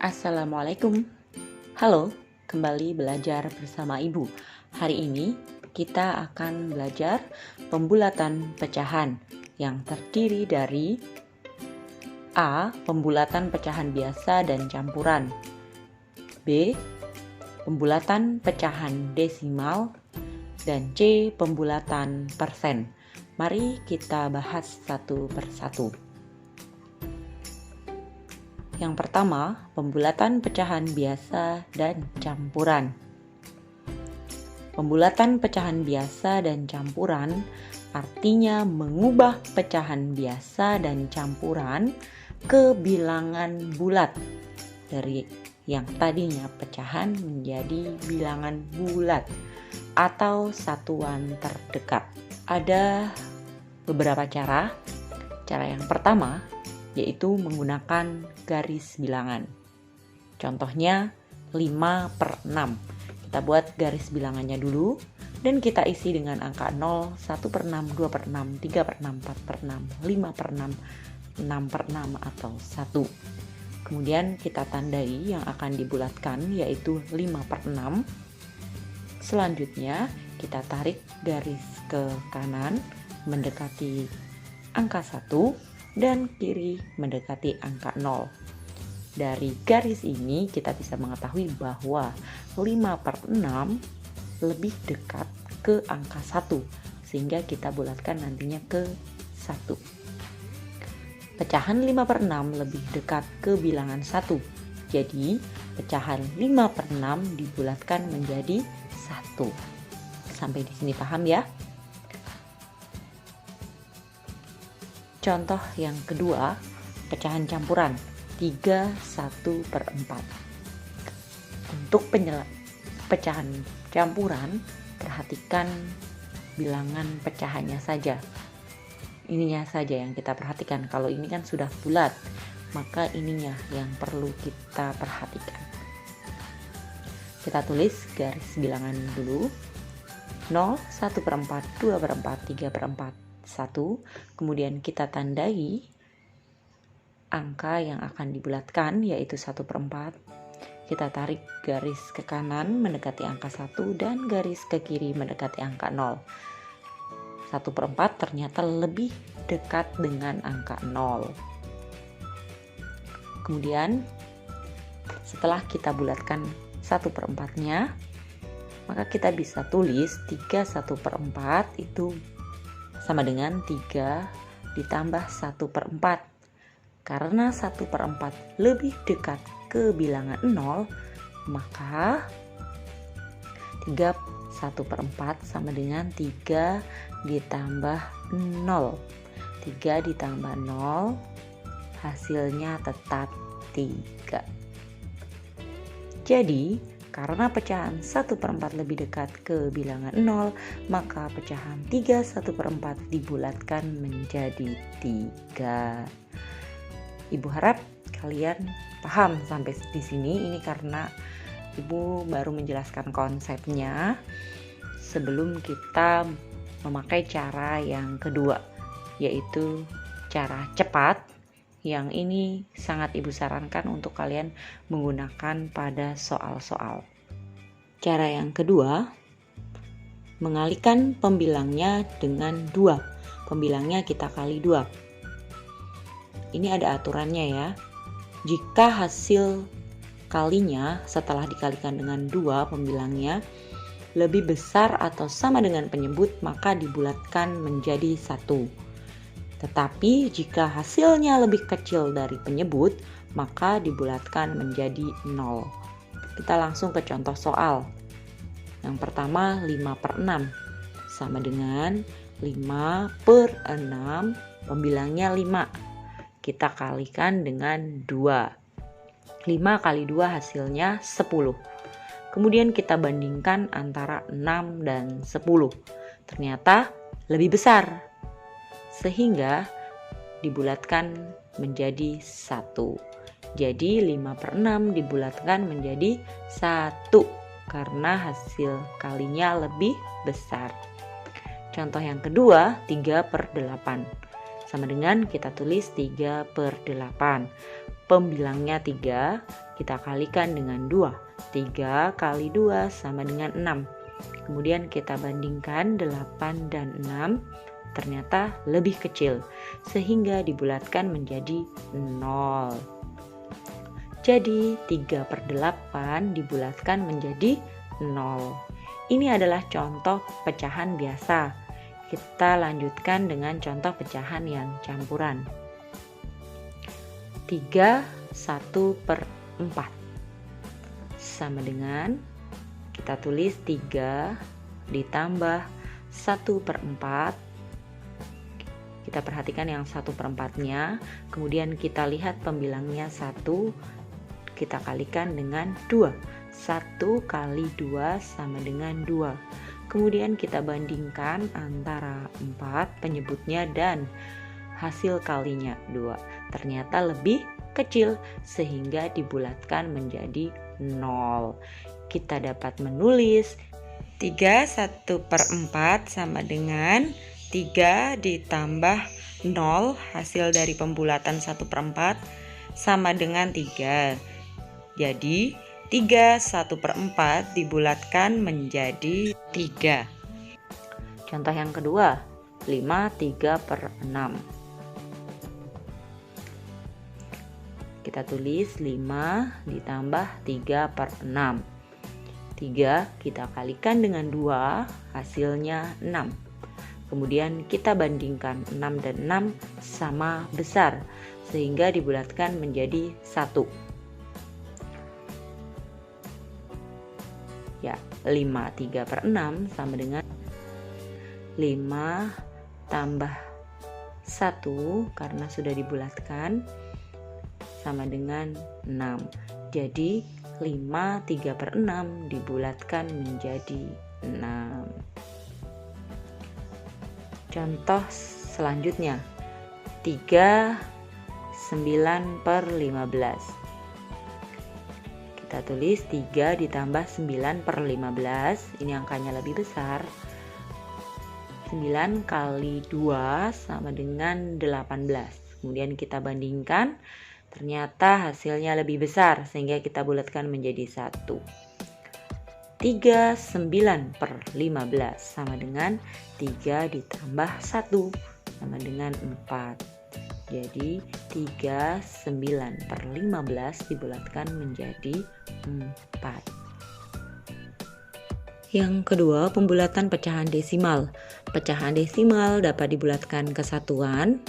Assalamualaikum. Halo, kembali belajar bersama Ibu. Hari ini kita akan belajar pembulatan pecahan yang terdiri dari A. Pembulatan pecahan biasa dan campuran, B. Pembulatan pecahan desimal, dan C. Pembulatan persen. Mari kita bahas satu persatu. Yang pertama, pembulatan pecahan biasa dan campuran. Pembulatan pecahan biasa dan campuran artinya mengubah pecahan biasa dan campuran ke bilangan bulat. Dari yang tadinya pecahan menjadi bilangan bulat atau satuan terdekat. Ada beberapa cara. Cara yang pertama yaitu menggunakan garis bilangan. Contohnya 5/6. Kita buat garis bilangannya dulu dan kita isi dengan angka 0, 1/6, 2/6, 3/6, 4/6, 5/6, 6/6 atau 1. Kemudian kita tandai yang akan dibulatkan yaitu 5/6. Selanjutnya kita tarik garis ke kanan mendekati angka 1 dan kiri mendekati angka 0. Dari garis ini kita bisa mengetahui bahwa 5/6 lebih dekat ke angka 1, sehingga kita bulatkan nantinya ke 1. Pecahan 5/6 lebih dekat ke bilangan 1, jadi pecahan 5/6 dibulatkan menjadi 1. Sampai di sini paham ya? Contoh yang kedua, pecahan campuran 3/1/4. Untuk pecahan campuran, perhatikan bilangan pecahannya saja. Ininya saja yang kita perhatikan. Kalau ini kan sudah bulat, maka ininya yang perlu kita perhatikan. Kita tulis garis bilangan dulu. 0, 1/4, 2/4, 3/4, 1, kemudian kita tandai angka yang akan dibulatkan yaitu 1/4. Kita tarik garis ke kanan mendekati angka 1 dan garis ke kiri mendekati angka 0. 1/4 ternyata lebih dekat dengan angka 0. Kemudian setelah kita bulatkan 1/4-nya, maka kita bisa tulis 3/1/4 itu sama dengan 3 ditambah 1/4. Karena 1/4 lebih dekat ke bilangan 0, maka 3/1/4 sama dengan 3 ditambah 0. 3 ditambah 0 hasilnya tetap 3. Jadi karena pecahan 1/4 lebih dekat ke bilangan 0, maka pecahan 3/1/4 dibulatkan menjadi 3. Ibu harap kalian paham sampai di sini. Ini karena Ibu baru menjelaskan konsepnya sebelum kita memakai cara yang kedua, yaitu cara cepat. Yang ini sangat Ibu sarankan untuk kalian menggunakan pada soal-soal. Cara yang kedua, mengalihkan pembilangnya dengan 2. Pembilangnya kita kali 2. Ini ada aturannya ya. Jika hasil kalinya setelah dikalikan dengan 2 pembilangnya lebih besar atau sama dengan penyebut, maka dibulatkan menjadi 1. Tetapi jika hasilnya lebih kecil dari penyebut, maka dibulatkan menjadi 0. Kita langsung ke contoh soal. Yang pertama 5/6 sama dengan 5/6, pembilangnya 5. Kita kalikan dengan 2. 5 kali 2 hasilnya 10. Kemudian kita bandingkan antara 6 dan 10. Ternyata lebih besar, sehingga dibulatkan menjadi 1. Jadi 5/6 dibulatkan menjadi 1 karena hasil kalinya lebih besar. Contoh yang kedua 3/8. Sama dengan kita tulis 3/8. Pembilangnya 3, kita kalikan dengan 2. 3 kali 2 sama dengan 6. Kemudian kita bandingkan 8 dan 6, ternyata lebih kecil, sehingga dibulatkan menjadi 0. Jadi 3/8 dibulatkan menjadi 0. Ini adalah contoh pecahan biasa. Kita lanjutkan dengan contoh pecahan yang campuran. 3 1/4 sama dengan, kita tulis 3 ditambah 1/4. Kita perhatikan yang 1/4-nya, kemudian kita lihat pembilangnya 1, kita kalikan dengan 2. 1 kali 2 sama dengan 2. Kemudian kita bandingkan antara 4 penyebutnya dan hasil kalinya 2. Ternyata lebih kecil, sehingga dibulatkan menjadi 0. Kita dapat menulis 3 1/4 sama dengan 3 ditambah 0, hasil dari pembulatan 1/4 sama dengan 3. Jadi 3 1/4 dibulatkan menjadi 3. Contoh yang kedua, 5 3/6. Kita tulis 5 ditambah 3/6. 3 kita kalikan dengan 2, hasilnya 6. Kemudian kita bandingkan 6 dan 6 sama besar, sehingga dibulatkan menjadi 1. Ya, 5 3/6 sama dengan 5 tambah 1 karena sudah dibulatkan sama dengan 6. Jadi 5 3/6 dibulatkan menjadi 6. Contoh selanjutnya, 3 9/15. Kita tulis 3 ditambah 9/15, ini angkanya lebih besar. 9 kali 2 sama dengan 18. Kemudian kita bandingkan, ternyata hasilnya lebih besar, sehingga kita bulatkan menjadi 1. 3 9/15 sama dengan 3 ditambah 1 sama dengan 4. Jadi 3 9/15 dibulatkan menjadi 4. Yang kedua, pembulatan pecahan desimal. Pecahan desimal dapat dibulatkan ke satuan,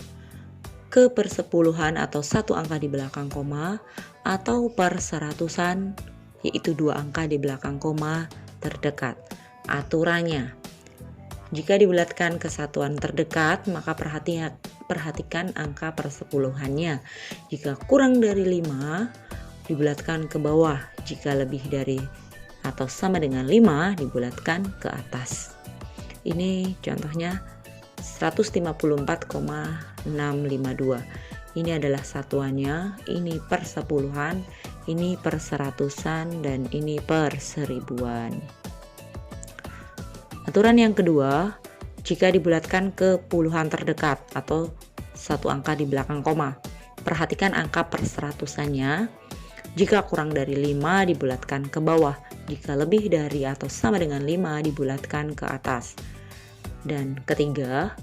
ke persepuluhan atau satu angka di belakang koma, atau per seratusan, yaitu 2 angka di belakang koma terdekat. Aturannya, jika dibulatkan ke satuan terdekat, maka perhatikan angka persepuluhannya. Jika kurang dari 5, dibulatkan ke bawah. Jika lebih dari atau sama dengan 5, dibulatkan ke atas. Ini contohnya 154,652. Ini adalah satuannya, ini per sepuluhan, ini per seratusan, dan ini per seribuan. Aturan yang kedua, jika dibulatkan ke puluhan terdekat atau satu angka di belakang koma, perhatikan angka per seratusannya. Jika kurang dari 5 dibulatkan ke bawah, jika lebih dari atau sama dengan 5 dibulatkan ke atas. Dan ketiga,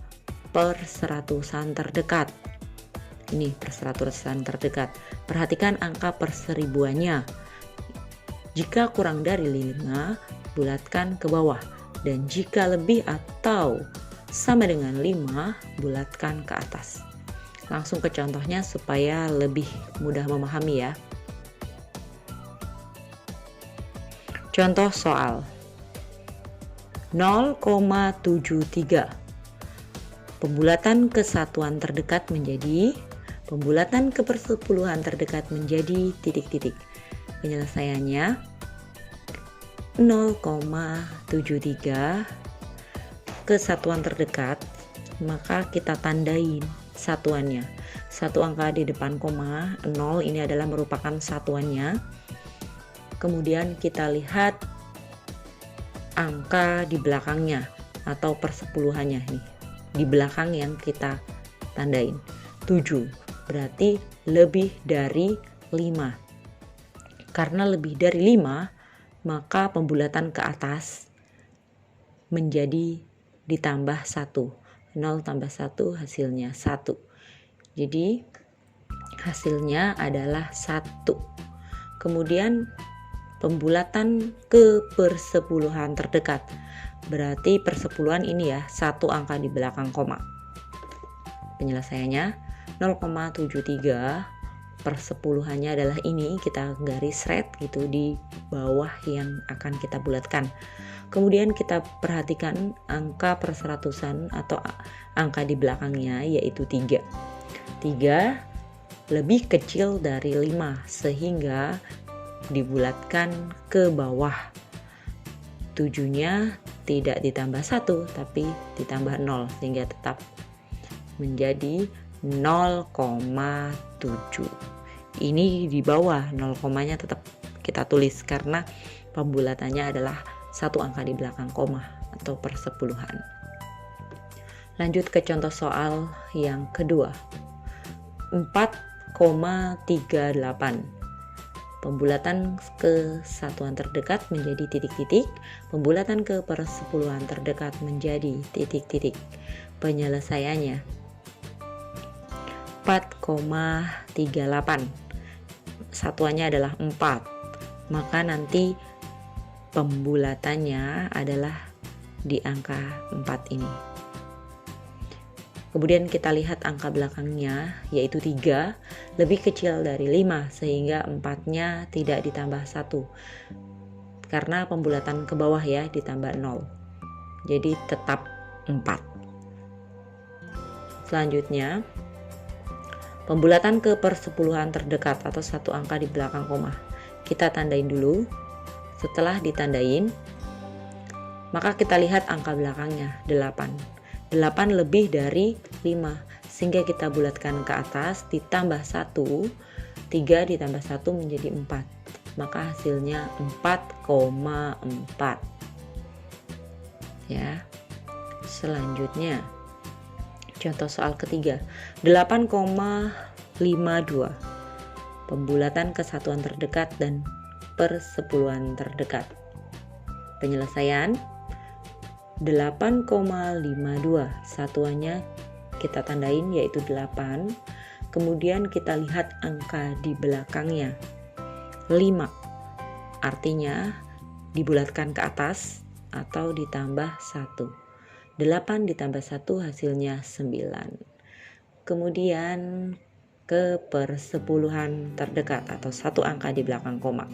per seratusan terdekat. Ini per seratusan terdekat. Perhatikan angka per seribuannya. Jika kurang dari 5, bulatkan ke bawah. Dan jika lebih atau sama dengan 5, bulatkan ke atas. Langsung ke contohnya supaya lebih mudah memahami ya. Contoh soal 0,73. Pembulatan ke satuan terdekat menjadi, pembulatan ke persepuluhan terdekat menjadi titik-titik. Penyelesaiannya 0,73 ke satuan terdekat, maka kita tandain satuannya. Satu angka di depan koma, 0 ini adalah merupakan satuannya. Kemudian kita lihat angka di belakangnya atau persepuluhannya nih, di belakang yang kita tandain 7, berarti lebih dari 5. Karena lebih dari 5, maka pembulatan ke atas menjadi ditambah 1. 0 tambah 1 hasilnya 1. Jadi hasilnya adalah 1. Kemudian pembulatan ke persepuluhan terdekat. Berarti persepuluhan ini ya, 1 angka di belakang koma. Penyelesaiannya 0,73, persepuluhannya adalah ini, kita garis red gitu di bawah yang akan kita bulatkan. Kemudian kita perhatikan angka perseratusan atau angka di belakangnya, yaitu 3. 3 lebih kecil dari 5 sehingga dibulatkan ke bawah. 7-nya tidak ditambah 1 tapi ditambah 0 sehingga tetap menjadi 0,7. Ini di bawah 0, tetap kita tulis karena pembulatannya adalah 1 angka di belakang koma atau persepuluhan. Lanjut ke contoh soal yang kedua. 4,38. Pembulatan ke satuan terdekat menjadi titik-titik, pembulatan ke persepuluhan terdekat menjadi titik-titik. Penyelesaiannya 4,38. Satuannya adalah 4. Maka nanti pembulatannya adalah di angka 4 ini. Kemudian kita lihat angka belakangnya, yaitu 3 lebih kecil dari 5 sehingga 4-nya tidak ditambah 1 karena pembulatan ke bawah ya, ditambah 0, jadi tetap 4. Selanjutnya pembulatan ke persepuluhan terdekat atau 1 angka di belakang koma. Kita tandain dulu. Setelah ditandain, maka kita lihat angka belakangnya 8. 8 lebih dari 5 sehingga kita bulatkan ke atas, ditambah 1, 3 ditambah 1 menjadi 4, maka hasilnya 4,4 ya. Selanjutnya contoh soal ketiga, 8,52. Pembulatan ke satuan terdekat dan persepuluhan terdekat. Penyelesaian 8,52, satuannya kita tandain yaitu 8. Kemudian kita lihat angka di belakangnya 5, artinya dibulatkan ke atas atau ditambah 1. 8 ditambah 1 hasilnya 9. Kemudian ke persepuluhan terdekat atau 1 angka di belakang koma.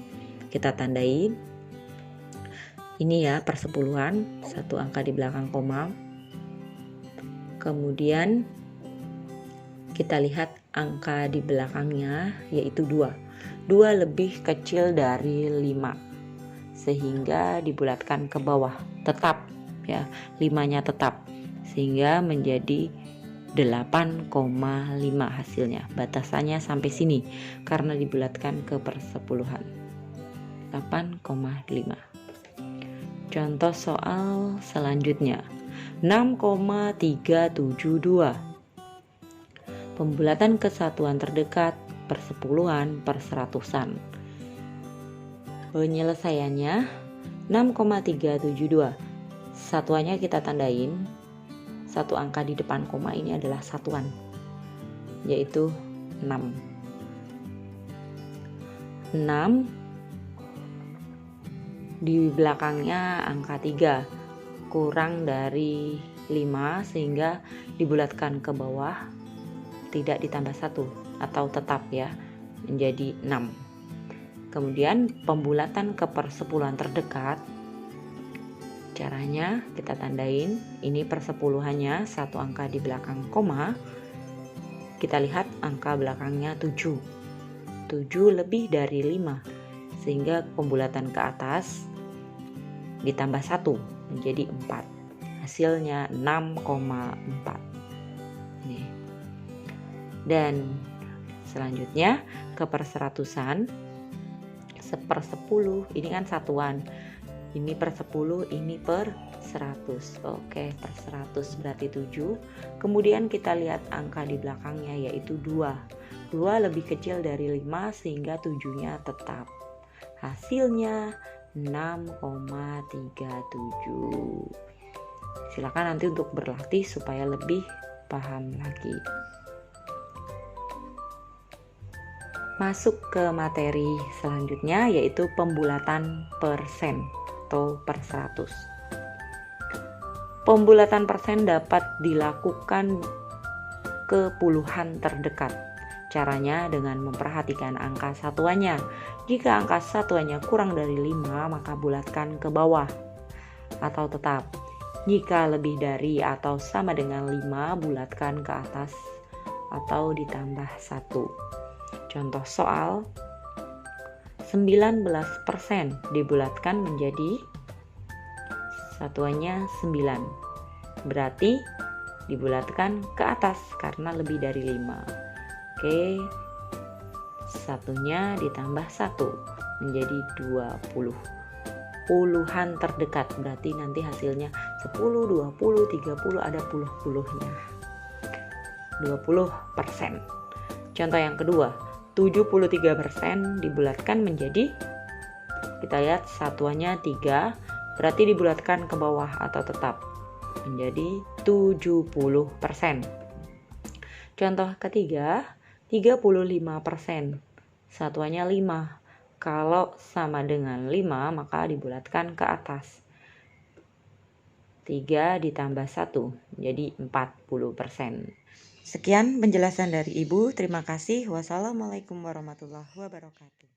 Kita tandain. Ini ya persepuluhan, 1 angka di belakang koma. Kemudian kita lihat angka di belakangnya yaitu 2. 2 lebih kecil dari 5 sehingga dibulatkan ke bawah, tetap ya, 5-nya tetap sehingga menjadi 8,5 hasilnya. Batasannya sampai sini karena dibulatkan ke persepuluhan. 8,5. Contoh soal selanjutnya 6,372. Pembulatan ke satuan terdekat, persepuluhan, perseratusan. Penyelesaiannya 6,372. Satuannya kita tandain. 1 angka di depan koma ini adalah satuan, yaitu 6. 6 di belakangnya angka 3 kurang dari 5 sehingga dibulatkan ke bawah, tidak ditambah 1 atau tetap ya, menjadi 6. Kemudian pembulatan ke persepuluhan terdekat, caranya kita tandain. Ini persepuluhannya 1 angka di belakang koma. Kita lihat angka belakangnya 7. 7 lebih dari 5 sehingga pembulatan ke atas ditambah 1 menjadi 4. Hasilnya 6,4. Nih. Dan selanjutnya ke perseratusan, 1/10 ini kan satuan. Ini per 10, ini per 100. Oke, per 100 berarti 7. Kemudian kita lihat angka di belakangnya yaitu 2. 2 lebih kecil dari 5 sehingga 7-nya tetap. Hasilnya 6,37. Silakan nanti untuk berlatih supaya lebih paham lagi. Masuk ke materi selanjutnya, yaitu pembulatan persen atau per 100. Pembulatan persen dapat dilakukan ke puluhan terdekat. Caranya dengan memperhatikan angka satuannya. Jika angka satuannya kurang dari 5, maka bulatkan ke bawah atau tetap. Jika lebih dari atau sama dengan 5, bulatkan ke atas atau ditambah 1. Contoh soal, 19% dibulatkan menjadi satuannya 9. Berarti dibulatkan ke atas karena lebih dari 5. Oke, satunya ditambah 1 menjadi 20. Puluhan terdekat, berarti nanti hasilnya 10, 20, 30, ada puluh-puluhnya. 20%. Contoh yang kedua, 73% dibulatkan menjadi, kita lihat satuannya 3, berarti dibulatkan ke bawah atau tetap menjadi 70%. Contoh ketiga, 35%, satuannya 5. Kalau sama dengan 5, maka dibulatkan ke atas. 3 ditambah 1 jadi 40%. Sekian penjelasan dari Ibu. Terima kasih. Wassalamualaikum warahmatullahi wabarakatuh.